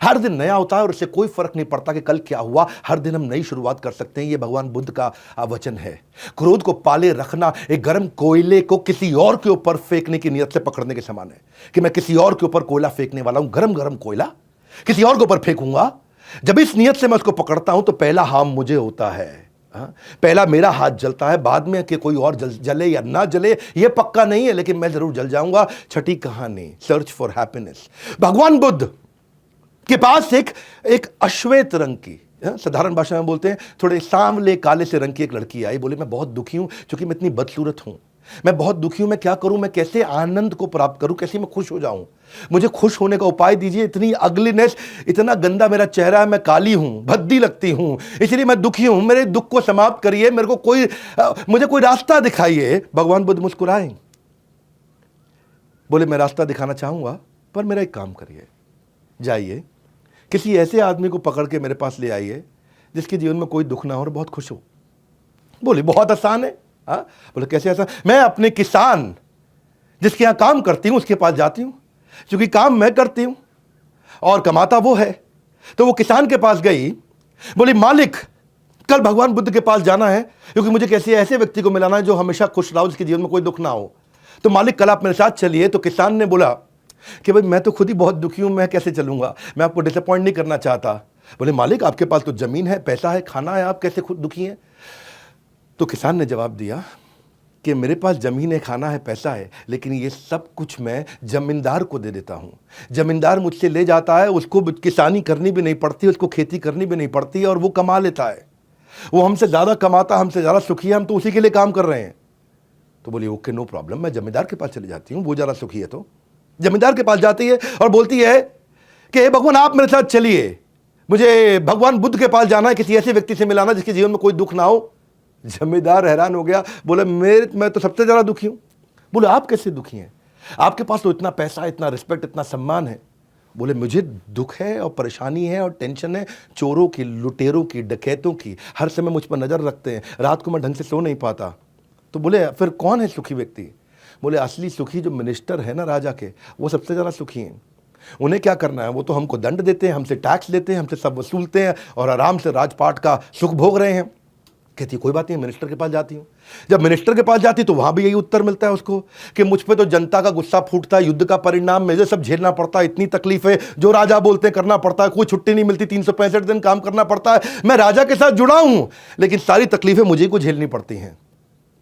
हर दिन नया होता है और इससे कोई फर्क नहीं पड़ता कि कल क्या हुआ। हर दिन हम नई शुरुआत कर सकते हैं। ये भगवान बुद्ध का वचन है। क्रोध को पाले रखना एक गर्म कोयले को किसी और के ऊपर फेंकने की नियत से पकड़ने के समान है कि मैं किसी और के ऊपर कोयला फेंकने वाला हूं, गरम गरम कोयला किसी और के ऊपर फेंकूंगा। जब इस नियत से मैं उसको पकड़ता हूं तो पहला हार्म मुझे होता है। पहला मेरा हाथ जलता है, बाद में कि कोई और जले या ना जले ये पक्का नहीं है, लेकिन मैं जरूर जल जाऊंगा। छठी कहानी, सर्च फॉर हैप्पीनेस। भगवान बुद्ध के पास एक अश्वेत रंग की, साधारण भाषा में बोलते हैं थोड़े सांवले काले से रंग की एक लड़की आई। बोले मैं बहुत दुखी हूं क्योंकि मैं इतनी बदसूरत हूं, मैं बहुत दुखी हूं, मैं क्या करूं, मैं कैसे आनंद को प्राप्त करूं, कैसे मैं खुश हो जाऊं, मुझे खुश होने का उपाय दीजिए। इतनी अगलीनेस, इतना गंदा मेरा चेहरा है, मैं काली हूं, भद्दी लगती हूं, इसलिए मैं दुखी हूं, मेरे दुख को समाप्त करिए, मेरे को मुझे कोई रास्ता दिखाइए। भगवान बुद्ध मुस्कुराए, बोले मैं रास्ता दिखाना चाहूंगा, पर मेरा एक काम करिए, जाइए किसी ऐसे आदमी को पकड़ के मेरे पास ले आइए जिसके जीवन में कोई दुख ना हो और बहुत खुश हो। बोले बहुत आसान है। बोले कैसे आसान? मैं अपने किसान जिसके यहां काम करती हूं उसके पास जाती हूं, क्योंकि काम मैं करती हूं और कमाता वो है। तो वो किसान के पास गई, बोली मालिक कल भगवान बुद्ध के पास जाना है क्योंकि मुझे किसी ऐसे व्यक्ति को मिलाना है जो हमेशा खुश रहा, जिसके जीवन में कोई दुख ना हो। तो मालिक कल आप मेरे साथ चलिए। तो किसान ने बोला कि भाई मैं तो खुद ही बहुत दुखी हूं, मैं कैसे चलूंगा, मैं आपको डिसअपॉइंट नहीं करना चाहता। बोले मालिक आपके पास तो जमीन है, पैसा है, खाना है, आप कैसे खुद दुखी हैं? तो किसान ने जवाब दिया कि मेरे पास जमीन है, खाना है, पैसा है, लेकिन ये सब कुछ मैं जमींदार को दे देता हूं। जमींदार मुझसे ले जाता है, उसको किसानी करनी भी नहीं पड़ती, उसको खेती करनी भी नहीं पड़ती और वो कमा लेता है। वो हमसे ज्यादा कमाता, हमसे ज्यादा सुखी है, हम तो उसी के लिए काम कर रहे हैं। तो बोली ओके नो प्रॉब्लम, मैं जमींदार के पास चली जाती हूँ, वो ज्यादा सुखी है। तो जमींदार के पास जाती है और बोलती है कि भगवान आप मेरे साथ चलिए, मुझे भगवान बुद्ध के पास जाना है, किसी ऐसे व्यक्ति से मिलाना जिसके जीवन में कोई दुख ना हो। जमींदार हैरान हो गया, बोले मैं तो सबसे ज्यादा दुखी हूं। बोले आप कैसे दुखी हैं, आपके पास तो इतना पैसा, इतना रिस्पेक्ट, इतना सम्मान है। बोले मुझे दुख है और परेशानी है और टेंशन है, चोरों की, लुटेरों की, डकैतों की, हर समय मुझ पर नजर रखते हैं, रात को मैं ढंग से सो नहीं पाता। तो बोले फिर कौन है सुखी व्यक्ति? बोले असली सुखी जो मिनिस्टर है ना राजा के, वो सबसे ज्यादा सुखी हैं। उन्हें क्या करना है, वो तो हमको दंड देते हैं, हमसे टैक्स लेते हैं, हमसे सब वसूलते हैं और आराम से राजपाट का सुख भोग रहे हैं। कहती कोई बात नहीं, मिनिस्टर के पास जाती हूँ। जब मिनिस्टर के पास जाती तो वहां भी यही उत्तर मिलता है उसको कि मुझ पे तो जनता का गुस्सा फूटता है, युद्ध का परिणाम मुझे सब झेलना पड़ता है, इतनी तकलीफ है, जो राजा बोलते हैं करना पड़ता है, कोई छुट्टी नहीं मिलती, 365 दिन काम करना पड़ता है, मैं राजा के साथ जुड़ा हूं लेकिन सारी तकलीफें मुझे को झेलनी पड़ती हैं।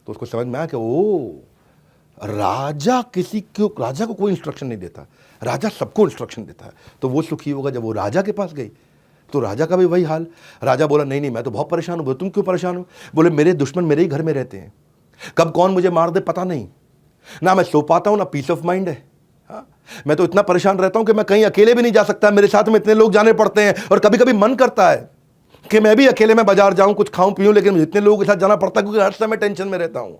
तो उसको समझ में आया कि ओ राजा राजा को कोई इंस्ट्रक्शन नहीं देता, राजा सबको इंस्ट्रक्शन देता है। तो वो सुखी होगा। जब वो राजा के पास गई तो राजा का भी वही हाल। राजा बोला नहीं नहीं मैं तो बहुत परेशान हूं। बोले तुम क्यों परेशान हो? बोले मेरे दुश्मन मेरे ही घर में रहते हैं, कब कौन मुझे मार दे पता नहीं, ना मैं सो पाता हूं, ना पीस ऑफ माइंड है। मैं तो इतना परेशान रहता हूं कि मैं कहीं अकेले भी नहीं जा सकता, मेरे साथ में इतने लोग जाने पड़ते हैं और कभी कभी मन करता है कि मैं भी अकेले में बाजार जाऊं, कुछ खाऊं पीऊं, लेकिन इतने लोगों के साथ जाना पड़ता है क्योंकि हर समय टेंशन में रहता हूं।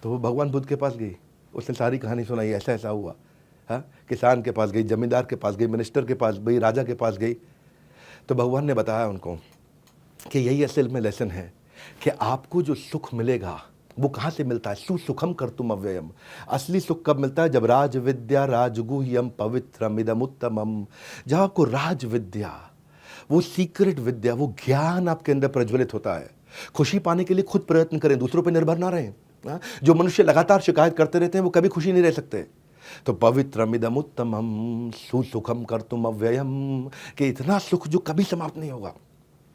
तो वो भगवान बुद्ध के पास गई, उसने सारी कहानी सुनाई, ऐसा ऐसा हुआ। किसान के पास गई, जमींदार के पास गई, मिनिस्टर के पास गई, राजा के पास गई। तो भगवान ने बताया उनको कि यही असल में लेसन है कि आपको जो सुख मिलेगा वो कहाँ से मिलता है? सुसुखम कर्तुम अव्ययम। असली सुख कब मिलता है? जब राज विद्या राजगुह्यम पवित्रम इदम उत्तमम। जब आपको राज विद्या, वो सीक्रेट विद्या, वो ज्ञान आपके अंदर प्रज्वलित होता है। खुशी पाने के लिए खुद प्रयत्न करें, दूसरों पर निर्भर ना रहें। जो मनुष्य लगातार शिकायत करते रहते हैं वो कभी खुशी नहीं रह सकते। तो पवित्रमिदम उत्तमम सुसुखम कर्तुम अव्ययम, कि इतना सुख जो कभी समाप्त नहीं होगा।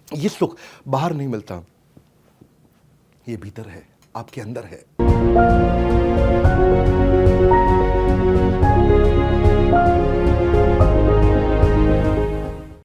ये सुख बाहर नहीं मिलता, ये भीतर है, आपके अंदर है।